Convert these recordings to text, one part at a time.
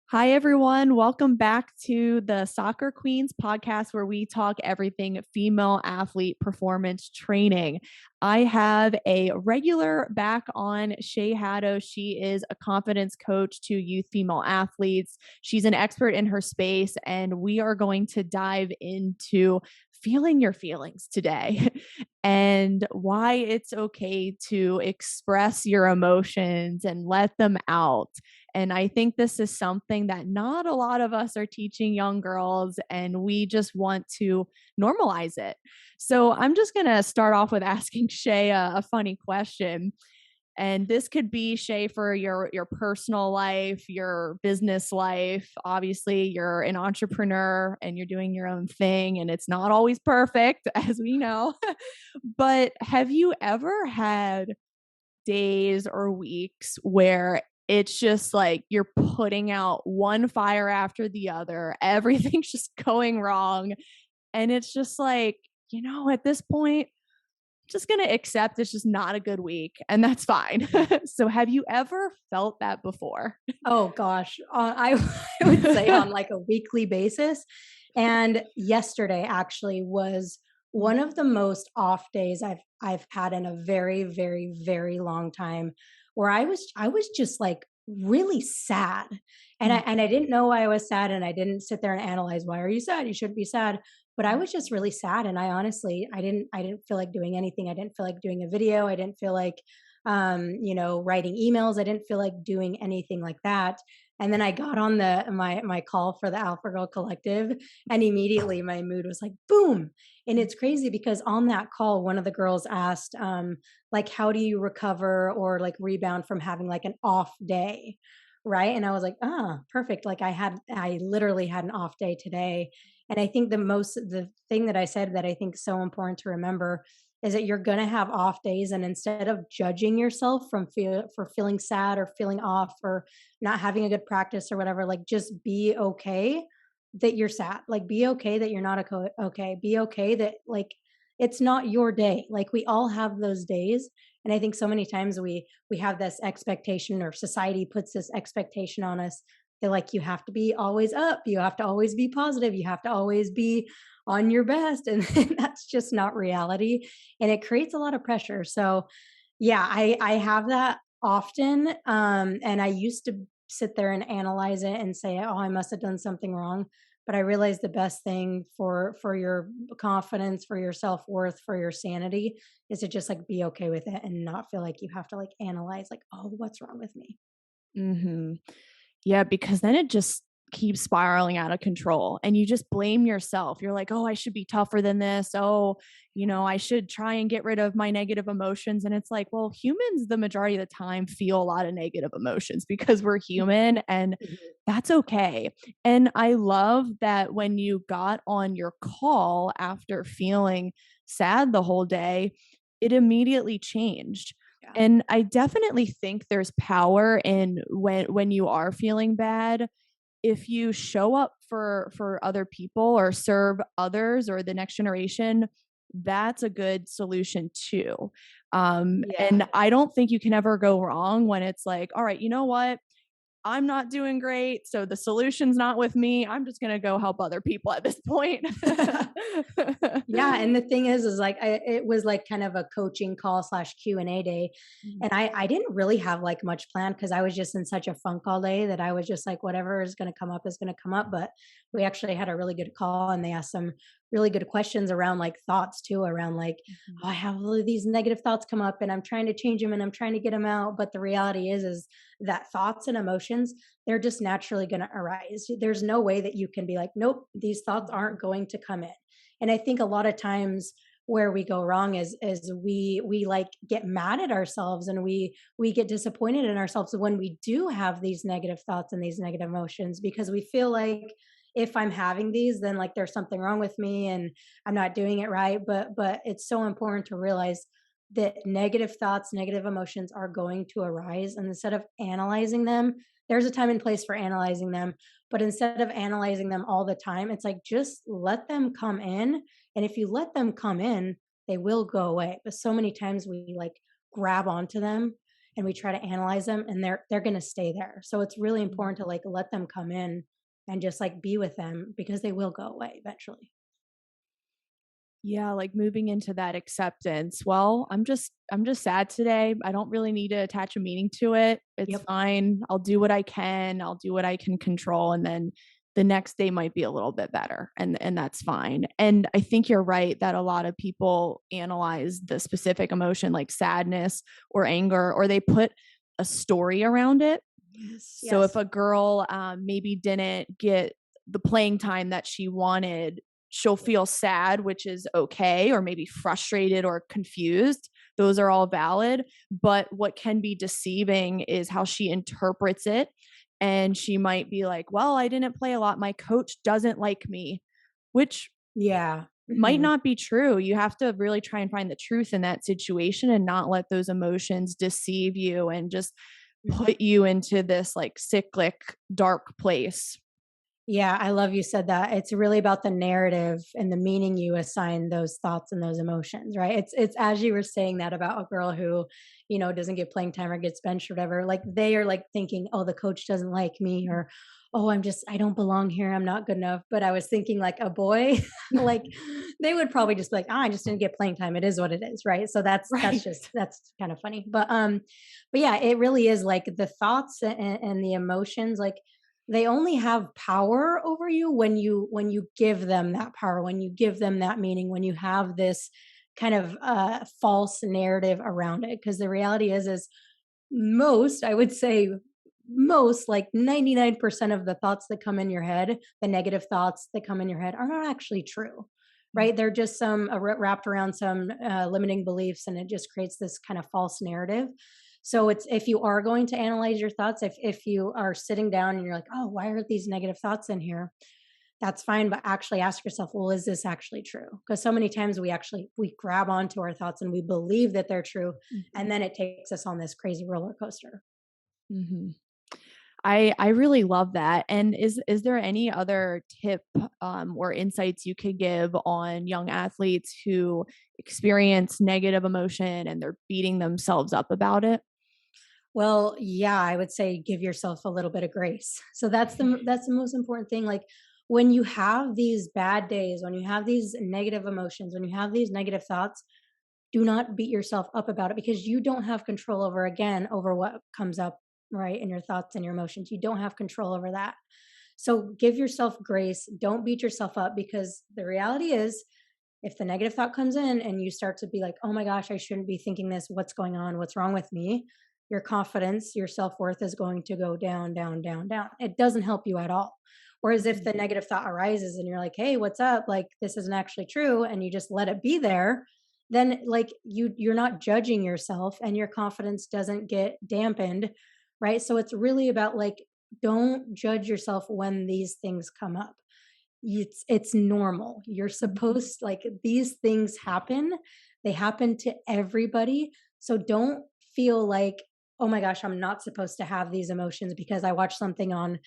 Hi, everyone. Welcome back to the Soccer Queens podcast, where we talk everything female athlete performance training. I have a regular back on, Shay Haddo. She is a confidence coach to youth female athletes. She's an expert in her space, and we are going to dive into feeling your feelings today and why it's okay to express your emotions and let them out. And I think this is something that not a lot of us are teaching young girls, and we just want to normalize it. So I'm just going to start off with asking Shay a funny question. And this could be, Shay, for your personal life, your business life. Obviously, you're an entrepreneur and you're doing your own thing, and it's not always perfect, as we know. But have you ever had days or weeks where it's just like you're putting out one fire after the other, everything's just going wrong, and it's just like, at this point, just going to accept it's just not a good week, and that's fine. So have you ever felt that before? Oh gosh, I would say on like a weekly basis. And yesterday actually was one of the most off days I've had in a very, very, very long time, where I was just like really sad. And I didn't know why I was sad, and I didn't sit there and analyze, why are you sad? You shouldn't be sad. But I was just really sad, and I honestly I didn't feel like doing anything. I didn't feel like doing a video. I didn't feel like writing emails. I didn't feel like doing anything like that. And then I got on my call for the Alpha Girl Collective, and immediately my mood was like boom. And it's crazy because on that call, one of the girls asked, like, how do you recover or like rebound from having like an off day? Right. And I was like, perfect. Like I literally had an off day today. And I think the thing that I said that I think is so important to remember is that you're going to have off days, and instead of judging yourself for feeling sad or feeling off or not having a good practice or whatever, like just be okay that you're sad. Like be okay that you're not okay. Be okay that like it's not your day. Like we all have those days. And I think so many times we have this expectation, or society puts this expectation on us that like you have to be always up, you have to always be positive, you have to always be on your best, and that's just not reality, and it creates a lot of pressure. So yeah, I have that often, and I used to sit there and analyze it and say, oh, I must have done something wrong. But I realized the best thing for your confidence, for your self-worth, for your sanity is to just like be okay with it and not feel like you have to like analyze like, oh, what's wrong with me. Hmm. Yeah, because then it just keeps spiraling out of control, and you just blame yourself. You're like, oh, I should be tougher than this. Oh, I should try and get rid of my negative emotions. And it's like, well, humans, the majority of the time, feel a lot of negative emotions because we're human, and Mhm. that's okay. And I love that when you got on your call after feeling sad the whole day, it immediately changed. Yeah. And I definitely think there's power in when you are feeling bad, if you show up for other people or serve others or the next generation, that's a good solution too. Yeah. And I don't think you can ever go wrong when it's like, all right, you know what? I'm not doing great, so the solution's not with me. I'm just gonna go help other people at this point. Yeah, and the thing is like it was like kind of a coaching call slash Q&A day, Mhm. and I didn't really have like much planned because I was just in such a funk all day that I was just like whatever is going to come up is going to come up. But we actually had a really good call, and they asked some really good questions around like thoughts too, around like, Mhm. oh, I have all of these negative thoughts come up and I'm trying to change them and I'm trying to get them out. But the reality is that thoughts and emotions, they're just naturally going to arise. There's no way that you can be like, nope, these thoughts aren't going to come in. And I think a lot of times where we go wrong is we like get mad at ourselves, and we get disappointed in ourselves when we do have these negative thoughts and these negative emotions, because we feel like if I'm having these, then like there's something wrong with me and I'm not doing it right. But it's so important to realize that negative thoughts, negative emotions are going to arise, and instead of analyzing them, there's a time and place for analyzing them, but instead of analyzing them all the time, it's like just let them come in. And if you let them come in, they will go away. But so many times we like grab onto them and we try to analyze them, and they're going to stay there. So it's really Mhm. important to like let them come in and just like be with them, because they will go away eventually. Yeah, like moving into that acceptance. Well, I'm just sad today. I don't really need to attach a meaning to it. It's Yep. fine. I'll do what I can. I'll do what I can control, and then the next day might be a little bit better, and that's fine. And I think you're right that a lot of people analyze the specific emotion like sadness or anger, or they put a story around it. Yes. So if Yes. a girl maybe didn't get the playing time that she wanted, she'll feel sad, which is okay, or maybe frustrated or confused. Those are all valid. But what can be deceiving is how she interprets it. And she might be like, well, I didn't play a lot. My coach doesn't like me, which Yeah. might Hmm. not be true. You have to really try and find the truth in that situation and not let those emotions deceive you and just Hmm. put you into this like cyclic dark place. Yeah, I love you said that. It's really about the narrative and the meaning you assign those thoughts and those emotions, right? It's as you were saying that about a girl who, doesn't get playing time or gets benched or whatever. Like they are like thinking, "Oh, the coach doesn't like me," or "Oh, I don't belong here. I'm not good enough." But I was thinking like a boy, like they would probably just be like, "Ah, I just didn't get playing time. It is what it is," right? So that's Right. just that's kind of funny. But yeah, it really is like the thoughts and the emotions, like they only have power over you when you give them that power, when you give them that meaning, when you have this kind of false narrative around it. Because the reality is most, I would say, most like 99% of the thoughts that come in your head, the negative thoughts that come in your head, are not actually true, right? They're just some wrapped around some limiting beliefs, and it just creates this kind of false narrative. So it's, if you are going to analyze your thoughts, if you are sitting down and you're like, oh, why are these negative thoughts in here, that's fine, but actually ask yourself, well, is this actually true? Because so many times we grab onto our thoughts and we believe that they're true, and then it takes us on this crazy roller coaster. Mm-hmm. I really love that. And is there any other tip or insights you could give on young athletes who experience negative emotion and they're beating themselves up about it? Well, yeah, I would say give yourself a little bit of grace. So that's the most important thing. Like when you have these bad days, when you have these negative emotions, when you have these negative thoughts, do not beat yourself up about it, because you don't have control over, again, over what comes up, right, in your thoughts and your emotions. You don't have control over that. So give yourself grace. Don't beat yourself up, because the reality is, if the negative thought comes in and you start to be like, oh my gosh, I shouldn't be thinking this, what's going on, what's wrong with me, your confidence, your self-worth is going to go down, down, down, down. It doesn't help you at all. Whereas if Mhm. the negative thought arises and you're like, hey, what's up, like this isn't actually true, and you just let it be there, then like you're not judging yourself, and your confidence doesn't get dampened, right? So it's really about like, don't judge yourself when these things come up. It's normal. You're supposed, like, these things happen. They happen to everybody. So don't feel like, oh my gosh, I'm not supposed to have these emotions because I watched something on,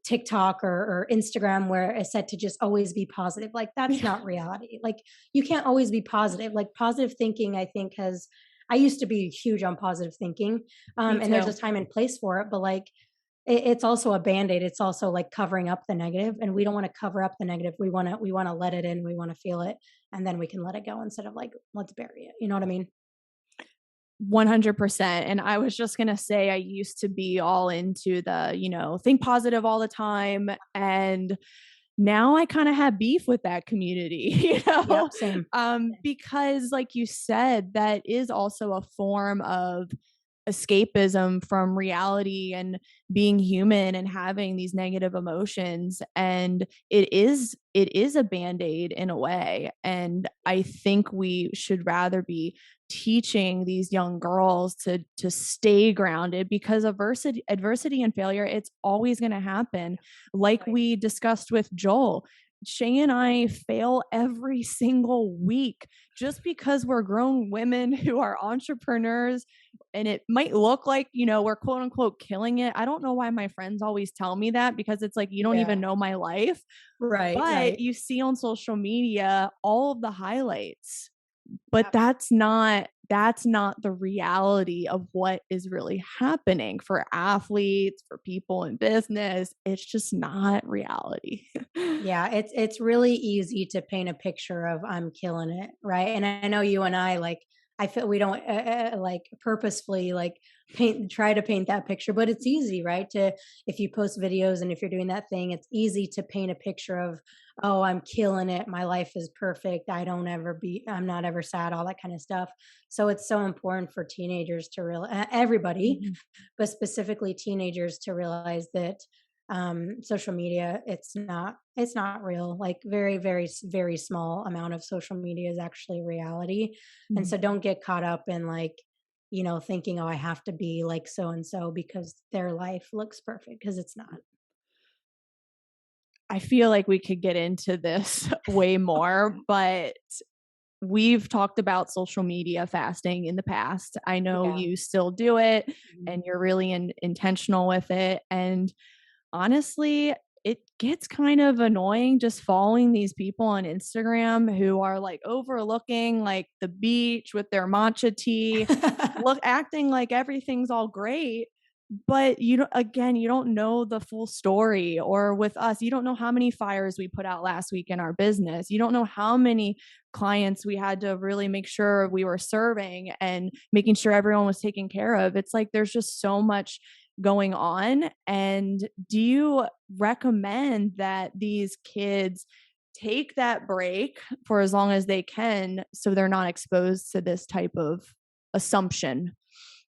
TikTok or Instagram where it said to just always be positive. Like that's Yeah, not reality. Like you can't always be positive. Like positive thinking, I think has, I used to be huge on positive thinking. me And there's too. a time and place for it, but like it's also a band-aid. It's also like covering up the negative, and we don't want to cover up the negative. We want to let it in. We want to feel it, and then we can let it go instead of like, let's bury it. You know what I mean? 100%. And I was just going to say, I used to be all into the think positive all the time. And now I kind of have beef with that community, Yep, same. because, like you said, that is also a form of escapism from reality and being human and having these negative emotions, and it is a band-aid in a way. And I think we should rather be teaching these young girls to stay grounded, because adversity and failure, it's always going to happen. Like Right. we discussed with Joel, Shay and I fail every single week. Just because we're grown women who are entrepreneurs, and it might look like, we're quote unquote killing it. I don't know why my friends always tell me that, because it's like, you don't Yeah. even know my life, Right. but Right. you see on social media all of the highlights, but Yep. that's not that's not the reality of what is really happening for athletes, for people in business. It's just not reality. Yeah, it's really easy to paint a picture of I'm killing it, right? And I know you and I like I feel we don't like purposefully like paint try to paint that picture, but it's easy, right? To if you post videos and if you're doing that thing, it's easy to paint a picture of, oh, I'm killing it, my life is perfect, I'm not ever sad, all that kind of stuff. So it's so important for teenagers to real everybody, Mhm. but specifically teenagers to realize that social media it's not real, like very small amount of social media is actually reality. And Mhm. so don't get caught up in like thinking, oh, I have to be like so and so because their life looks perfect, because it's not. I feel like we could get into this way more, but we've talked about social media fasting in the past. I know Yeah. you still do it Mhm. and you're really intentional with it. And honestly, it gets kind of annoying just following these people on Instagram who are like overlooking like the beach with their matcha tea, look acting like everything's all great. But you don't, again, you don't know the full story. Or with us, you don't know how many fires we put out last week in our business. You don't know how many clients we had to really make sure we were serving and making sure everyone was taken care of. It's like there's just so much going on. And do you recommend that these kids take that break for as long as they can so they're not exposed to this type of assumption?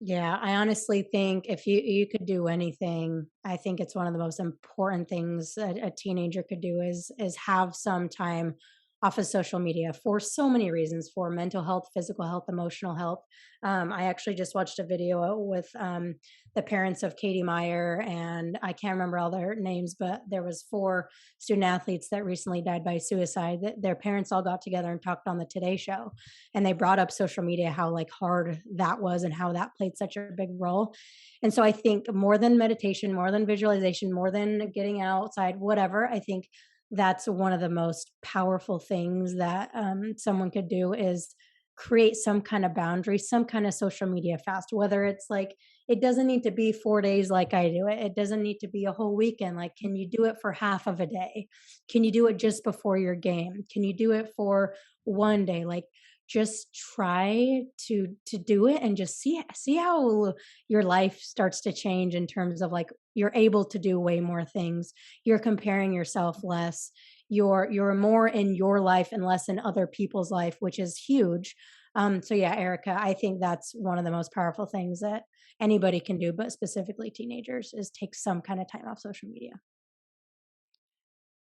Yeah, I honestly think if you could do anything, I think it's one of the most important things a teenager could do is have some time off of social media for so many reasons, for mental health, physical health, emotional health. I actually just watched a video with the parents of Katie Meyer, and I can't remember all their names, but there was four student athletes that recently died by suicide. Their parents all got together and talked on the Today Show, and they brought up social media, how like hard that was and how that played such a big role. And so I think more than meditation, more than visualization, more than getting outside, whatever, I think that's one of the most powerful things that someone could do is create some kind of boundary, some kind of social media fast, whether it's like it doesn't need to be 4 days like I do it, it doesn't need to be a whole weekend. Like, can you do it for half of a day? Can you do it just before your game? Can you do it for one day? Like, just try to do it and just see how your life starts to change in terms of like you're able to do way more things, you're comparing yourself less, you're more in your life and less in other people's life, which is huge. So yeah, Erica, I think that's one of the most powerful things that anybody can do, but specifically teenagers, is take some kind of time off social media.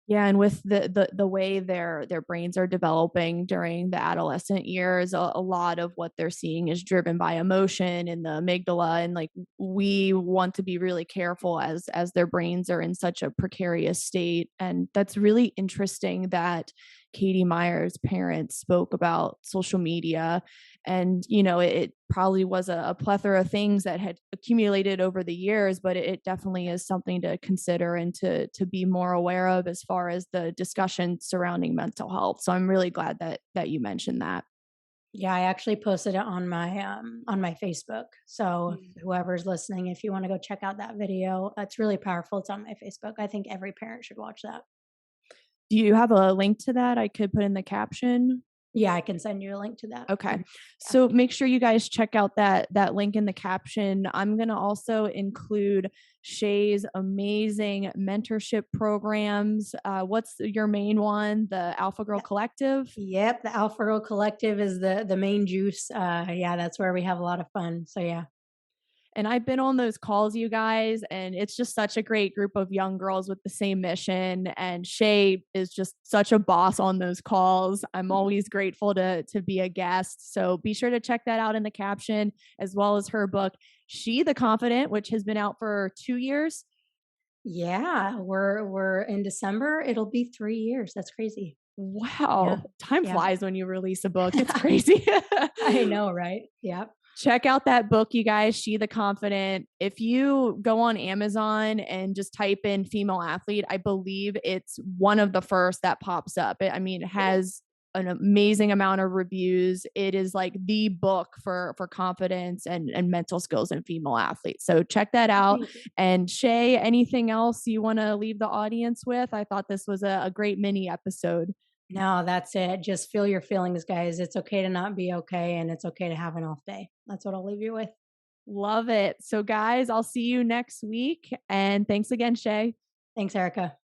Yeah, and with the way their brains are developing during the adolescent years, a lot of what they're seeing is driven by emotion and the amygdala, and like we want to be really careful as their brains are in such a precarious state. And that's really interesting that Katie Meyer's parents spoke about social media. And it probably was a plethora of things that had accumulated over the years, but it definitely is something to consider and to be more aware of as far as the discussion surrounding mental health. So I'm really glad that you mentioned that. Yeah, I actually posted it on my Facebook. So whoever's listening, if you want to go check out that video, it's really powerful. It's on my Facebook. I think every parent should watch that. Do you have a link to that I could put in the caption? Yeah, I can send you a link to that. Okay. Mhm. Yeah. So make sure you guys check out that link in the caption. I'm going to also include Shay's amazing mentorship programs. What's your main one? The Alpha Girl Yeah. Collective? Yep, the Alpha Girl Collective is the main juice. Yeah, that's where we have a lot of fun. So yeah. And I've been on those calls, you guys, and it's just such a great group of young girls with the same mission. And Shay is just such a boss on those calls. I'm always grateful to be a guest. So be sure to check that out in the caption, as well as her book, She the Confident, which has been out for 2 years. Yeah, we're in December. It'll be 3 years. That's crazy. Yeah. Wow. Time Yeah. flies when you release a book. It's crazy. I know, right? Yep. Check out that book, you guys, She the Confident. If you go on Amazon and just type in female athlete, I believe it's one of the first that pops up. I mean, it has an amazing amount of reviews. It is like the book for confidence and mental skills in female athletes. So check that out. Thank you. And Shay, anything else you want to leave the audience with? I thought this was a great mini episode. No, that's it. Just feel your feelings, guys. It's okay to not be okay, and it's okay to have an off day. That's what I'll leave you with. Love it. So guys, I'll see you next week. And thanks again, Shay. Thanks, Erica.